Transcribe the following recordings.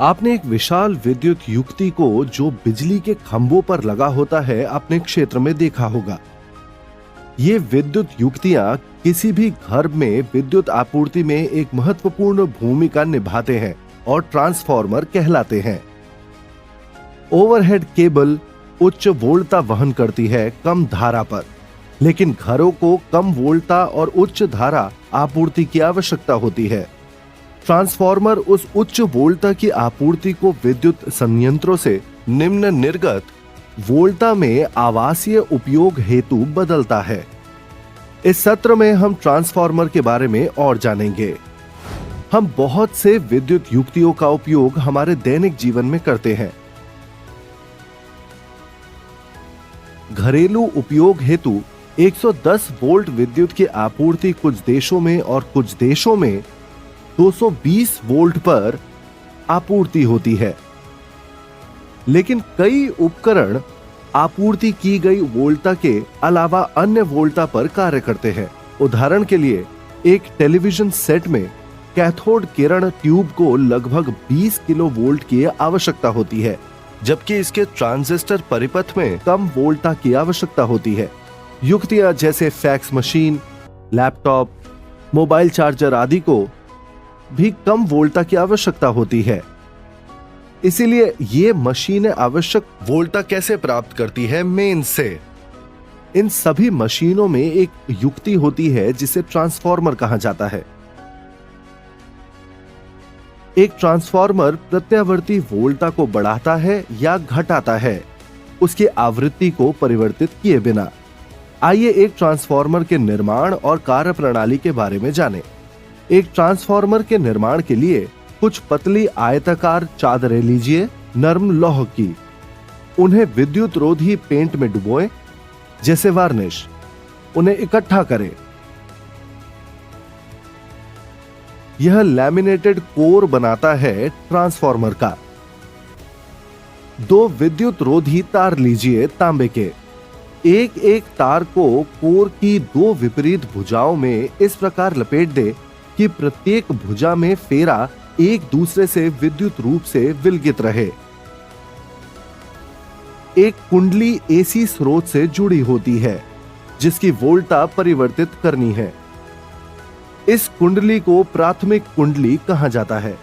आपने एक विशाल विद्युत युक्ति को जो बिजली के खंभों पर लगा होता है अपने क्षेत्र में देखा होगा। ये विद्युत युक्तियां किसी भी घर में विद्युत आपूर्ति में एक महत्वपूर्ण भूमिका निभाते हैं और ट्रांसफार्मर कहलाते हैं। ओवरहेड केबल उच्च वोल्टता वहन करती है कम धारा पर, लेकिन घरों को कम वोल्टता और उच्च धारा आपूर्ति की आवश्यकता होती है। ट्रांसफार्मर उस उच्च वोल्टता की आपूर्ति को विद्युत संयंत्रों से निम्न निर्गत वोल्टता में आवासीय उपयोग हेतु बदलता है। इस सत्र में हम ट्रांसफार्मर के बारे में और जानेंगे। हम बहुत से विद्युत युक्तियों का उपयोग हमारे दैनिक जीवन में करते हैं। घरेलू उपयोग हेतु 110 वोल्ट विद्युत की आपूर्ति कुछ देशों में और कुछ देशों में 220 वोल्ट पर आपूर्ति होती है, लेकिन कई उपकरण आपूर्ति की गई वोल्टता के अलावा अन्य वोल्टता पर कार्य करते हैं। उदाहरण के लिए एक टेलीविजन सेट में कैथोड किरण ट्यूब को लगभग 20 किलो वोल्ट की आवश्यकता होती है, जबकि इसके ट्रांजिस्टर परिपथ में कम वोल्टता की आवश्यकता होती है। युक्तियां जैसे fax machine, laptop, mobile charger आदि को भी कम वोल्टता की आवश्यकता होती है। इसीलिए ये मशीनें आवश्यक वोल्टता कैसे प्राप्त करती है? मेन से। इन सभी मशीनों में एक युक्ति होती है जिसे ट्रांसफार्मर कहा जाता है। एक ट्रांसफार्मर प्रत्यावर्ती वोल्टता को बढ़ाता है या घटाता है, उसकी आवृत्ति को परिवर्तित किए बिना। आइए एक ट्रांसफार्मर के निर्माण और कार्यप्रणाली के बारे में जानें। एक ट्रांसफार्मर के निर्माण के लिए कुछ पतली आयताकार चादरें लीजिए, नरम लौह की। उन्हें विद्युत रोधी पेंट में डुबोएं, जैसे वार्निश। उन्हें इकट्ठा करें। यह लैमिनेटेड कोर बनाता है ट्रांसफार्मर का। 2 विद्युत रोधी तार लीजिए, तांबे के। एक एक तार को कोर की 2 विपरीत भुजाओं में इस प्रकार लपेट दे कि प्रत्येक भुजा में फेरा एक दूसरे से विद्युत रूप से विलगित रहे। एक कुंडली एसी स्रोत से जुड़ी होती है, जिसकी वोल्टता परिवर्तित करनी है। इस कुंडली को प्राथमिक कुंडली कहा जाता है।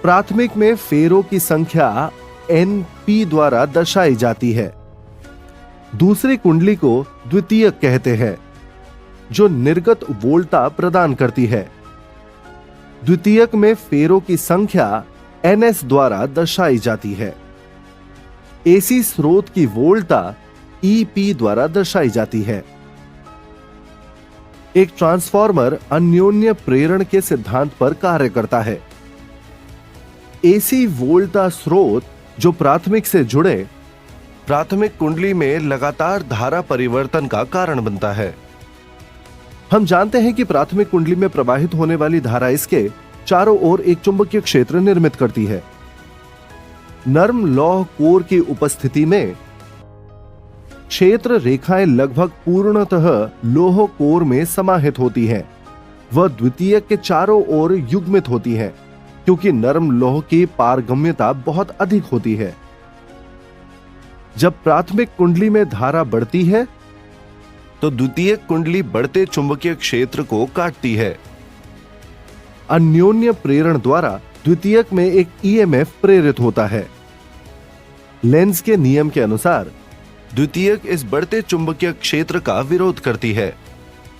प्राथमिक में फेरों की संख्या NP द्वारा दर्शाई जाती है। दूसरी कुंडली को द्वितीयक कहते हैं, जो निर्गत वोल्टता प्रदान करती है। द्वितीयक में फेरों की संख्या NS द्वारा दर्शाई जाती है। एसी स्रोत की वोल्टता EP द्वारा दर्शाई जाती है। एक ट्रांसफार्मर अन्योन्य प्रेरण के सिद्धांत पर कार्य करता है। एसी वोल्टता स्रोत जो प्राथमिक से जुड़े प्राथमिक कुंडली में लगातार धारा परिवर्तन का कारण बनता है। हम जानते हैं कि प्राथमिक कुंडली में प्रवाहित होने वाली धारा इसके चारों ओर एक चुंबकीय क्षेत्र निर्मित करती है। नरम लौह कोर की उपस्थिति में क्षेत्र रेखाएं लगभग पूर्णतः लौह कोर में समाहित होती हैं। वह द्वितीयक के चारों ओर युग्मित होती हैं, क्योंकि नरम लौह की पारगम्यता बहुत अधिक होती है। जब प्राथमिक कुंडली में धारा बढ़ती है तो द्वितीयक कुंडली बढ़ते चुंबकीय क्षेत्र को काटती है। अन्योन्य प्रेरण द्वारा द्वितीयक में एक EMF प्रेरित होता है। लेंज के नियम के अनुसार द्वितीयक इस बढ़ते चुंबकीय क्षेत्र का विरोध करती है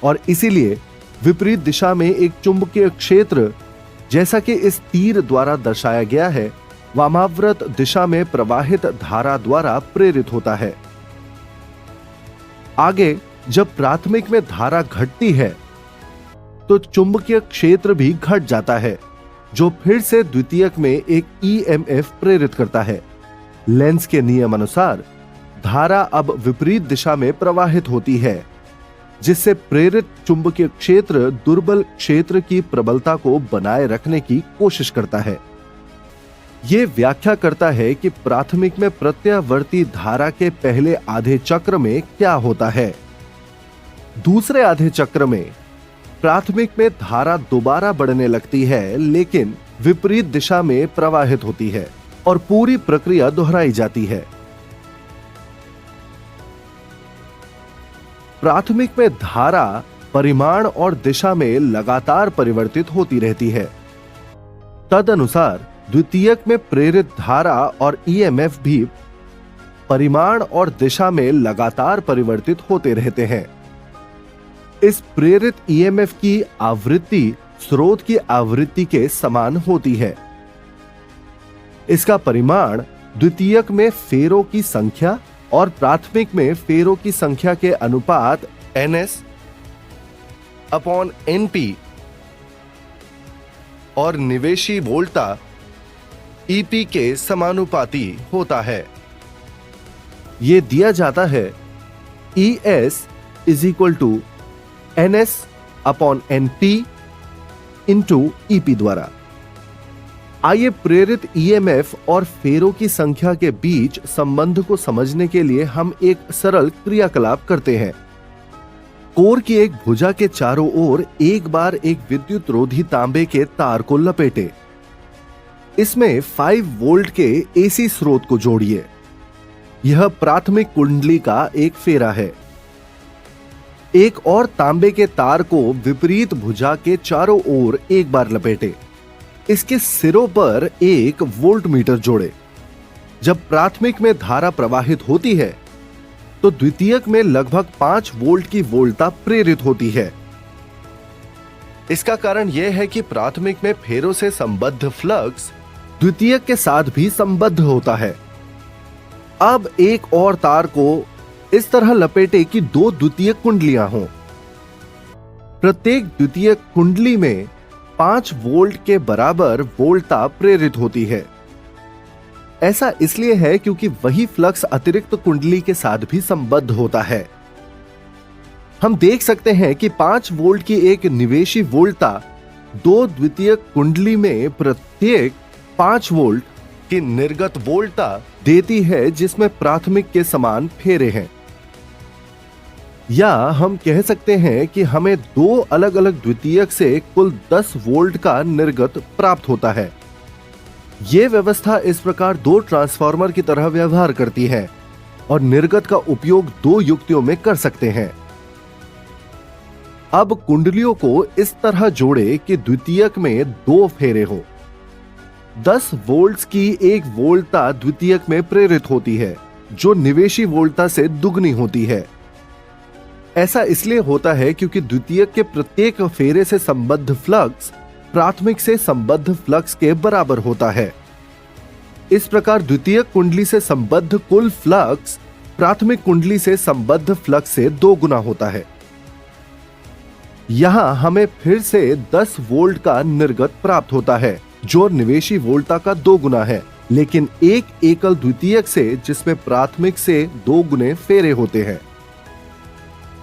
और इसीलिए विपरीत दिशा में एक चुंबकीय क्षेत्र, जैसा कि इस तीर द्वारा दर्शाया गया है, वामाव्रत दिशा में प्रवाहित धारा द्वारा प्रेरित होता है। आगे जब प्राथमिक में धारा घटती है तो चुंबकीय क्षेत्र भी घट जाता है, जो फिर से द्वितीयक में एक EMF प्रेरित करता है। लेंज के नियम अनुसार धारा अब विपरीत दिशा में प्रवाहित होती है, जिससे प्रेरित चुंबकीय क्षेत्र दुर्बल क्षेत्र की प्रबलता को बनाए रखने की कोशिश करता है। यह व्याख्या करता है कि प्राथमिक में प्रत्यावर्ती धारा के पहले आधे चक्र में क्या होता है। दूसरे आधे चक्र में प्राथमिक में धारा दोबारा बढ़ने लगती है, लेकिन विपरीत दिशा में प्रवाहित होती है और पूरी प्रक्रिया दोहराई जाती है। प्राथमिक में धारा परिमाण और दिशा में लगातार परिवर्तित होती रहती है। तदनुसार द्वितीयक में प्रेरित धारा और ईएमएफ भी परिमाण और दिशा में लगातार परिवर्तित होते रहते हैं। इस प्रेरित ईएमएफ की आवृत्ति स्रोत की आवृत्ति के समान होती है। इसका परिमाण द्वितीयक में फेरों की संख्या और प्राथमिक में फेरों की संख्या के अनुपात NS/NP और निवेशी वोल्टा EP के समानुपाती होता है। यह दिया जाता है ES = NS/NP × EP द्वारा। आइए प्रेरित ईएमएफ और फेरों की संख्या के बीच संबंध को समझने के लिए हम एक सरल क्रियाकलाप करते हैं। कोर की एक भुजा के चारों ओर एक बार एक विद्युत रोधी तांबे के तार को लपेटे। इसमें 5 वोल्ट के एसी स्रोत को जोड़िए। यह प्राथमिक कुंडली का एक फेरा है। एक और तांबे के तार को विपरीत भुजा के चारों ओर एक बार लपेटे। इसके सिरों पर एक वोल्टमीटर जोड़े। जब प्राथमिक में धारा प्रवाहित होती है तो द्वितीयक में लगभग 5 वोल्ट की वोल्टता प्रेरित होती है। इसका कारण यह है कि प्राथमिक में फेरों से संबद्ध फ्लक्स द्वितीयक के साथ भी संबद्ध होता है। अब एक और तार को इस तरह लपेटे कि 2 द्वितीयक कुंडलियां हों। प्रत्येक द्वितीयक कुंडली में 5 वोल्ट के बराबर वोल्टता प्रेरित होती है। ऐसा इसलिए है क्योंकि वही फ्लक्स अतिरिक्त कुंडली के साथ भी संबद्ध होता है। हम देख सकते हैं कि 5 वोल्ट की एक निवेशी वोल्टता 2 द्वितीयक कुंडली में प्रत्येक 5 वोल्ट की निर्गत वोल्टता देती है, जिसमें प्राथमिक के समान फेरे हैं। या हम कह सकते हैं कि हमें 2 अलग अलग द्वितीयक से कुल 10 वोल्ट का निर्गत प्राप्त होता है। यह व्यवस्था इस प्रकार 2 ट्रांसफार्मर की तरह व्यवहार करती है और निर्गत का उपयोग 2 युक्तियों में कर सकते हैं। अब कुंडलियों को इस तरह जोड़े कि द्वितीयक में 2 फेरे हो। 10 वोल्ट्स की एक वोल्टता द्वितीयक में प्रेरित होती है, जो निवेशी वोल्टता से दुगनी होती है। ऐसा इसलिए होता है क्योंकि द्वितीयक के प्रत्येक फेरे से संबद्ध फ्लक्स प्राथमिक से संबद्ध फ्लक्स के बराबर होता है। इस प्रकार द्वितीयक कुंडली से संबद्ध कुल फ्लक्स प्राथमिक कुंडली से संबद्ध फ्लक्स से 2 गुना होता है। यहां हमें फिर से 10 वोल्ट का निर्गत प्राप्त होता है, जो निवेशी वोल्टता का 2 गुना है, लेकिन एक एकल द्वितीयक से जिसमें प्राथमिक से 2 गुने फेरे होते हैं।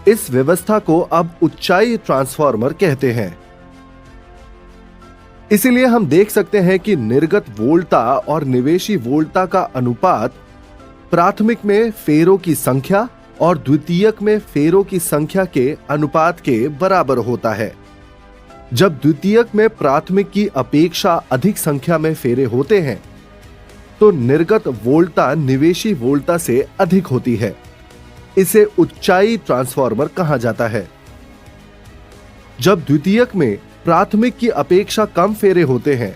इस व्यवस्था को अब उच्चाई ट्रांसफार्मर कहते हैं। इसलिए हम देख सकते हैं कि निर्गत वोल्टता और निवेशी वोल्टता का अनुपात प्राथमिक में फेरों की संख्या और द्वितीयक में फेरों की संख्या के अनुपात के बराबर होता है। जब द्वितीयक में प्राथमिक की अपेक्षा अधिक संख्या में फेरे होते हैं तो निर्गत वोल्टता निवेशी वोल्टता से अधिक होती है। इसे उच्चाई ट्रांसफार्मर कहा जाता है। जब द्वितीयक में प्राथमिक की अपेक्षा कम फेरे होते हैं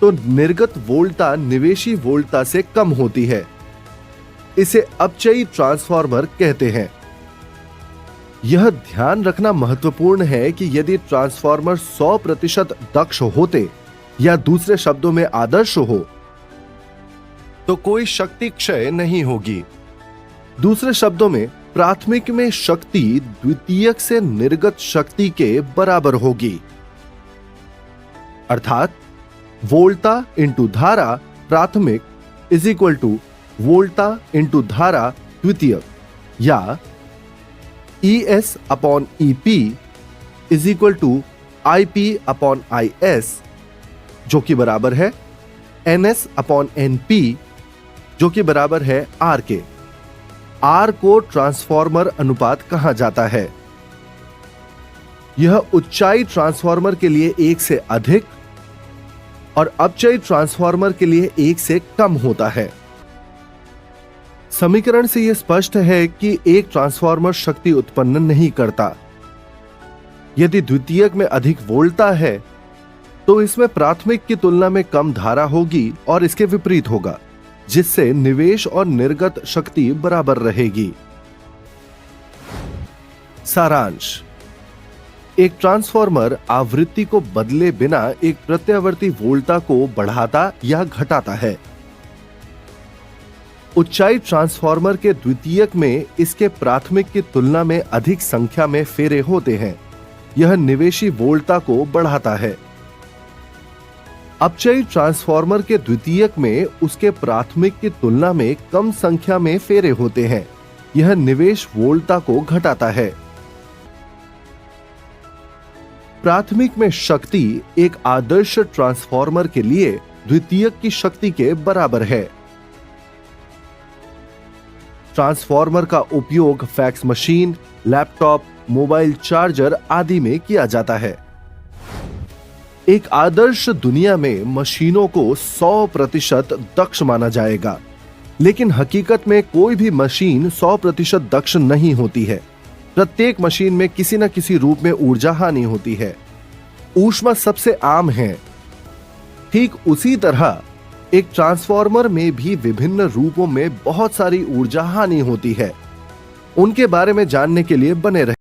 तो निर्गत वोल्टता निवेशी वोल्टता से कम होती है। इसे अपचयी ट्रांसफार्मर कहते हैं। यह ध्यान रखना महत्वपूर्ण है कि यदि ट्रांसफार्मर 100% दक्ष होते या दूसरे शब्दों में आदर्श हो तो कोई शक्ति क्षय नहीं होगी। दूसरे शब्दों में प्राथमिक में शक्ति द्वितीयक से निर्गत शक्ति के बराबर होगी, अर्थात वोल्टता इंटू धारा प्राथमिक इज इक्वल टू वोल्टता इंटू धारा द्वितीयक, या ES/EP is equal to IP/IS, जो कि बराबर है NS/NP, जो कि बराबर है R के। R को ट्रांसफार्मर अनुपात कहा जाता है। यह उच्चाई ट्रांसफार्मर के लिए 1 से अधिक और अपचयी ट्रांसफार्मर के लिए 1 से कम होता है। समीकरण से यह स्पष्ट है कि एक ट्रांसफार्मर शक्ति उत्पन्न नहीं करता। यदि द्वितीयक में अधिक वोल्टता है तो इसमें प्राथमिक की तुलना में कम धारा होगी और इसके विपरीत होगा, जिससे निवेश और निर्गत शक्ति बराबर रहेगी। सारांश: एक ट्रांसफार्मर आवृत्ति को बदले बिना एक प्रत्यावर्ती वोल्टता को बढ़ाता या घटाता है। उच्चाई ट्रांसफार्मर के द्वितीयक में इसके प्राथमिक की तुलना में अधिक संख्या में फेरे होते हैं। यह निवेशी वोल्टता को बढ़ाता है। अपचयी ट्रांसफार्मर के द्वितीयक में उसके प्राथमिक की तुलना में कम संख्या में फेरे होते हैं। यह निवेश वोल्टता को घटाता है। प्राथमिक में शक्ति एक आदर्श ट्रांसफार्मर के लिए द्वितीयक की शक्ति के बराबर है। ट्रांसफार्मर का उपयोग fax machine, laptop, mobile charger आदि में किया जाता है। एक आदर्श दुनिया में मशीनों को 100% दक्ष माना जाएगा, लेकिन हकीकत में कोई भी मशीन 100% दक्ष नहीं होती है। प्रत्येक मशीन में किसी न किसी रूप में ऊर्जा हानि होती है। ऊष्मा सबसे आम है। ठीक उसी तरह एक ट्रांसफार्मर में भी विभिन्न रूपों में बहुत सारी ऊर्जा हानि होती है। उनके बारे में जानने के लिए बने रहें।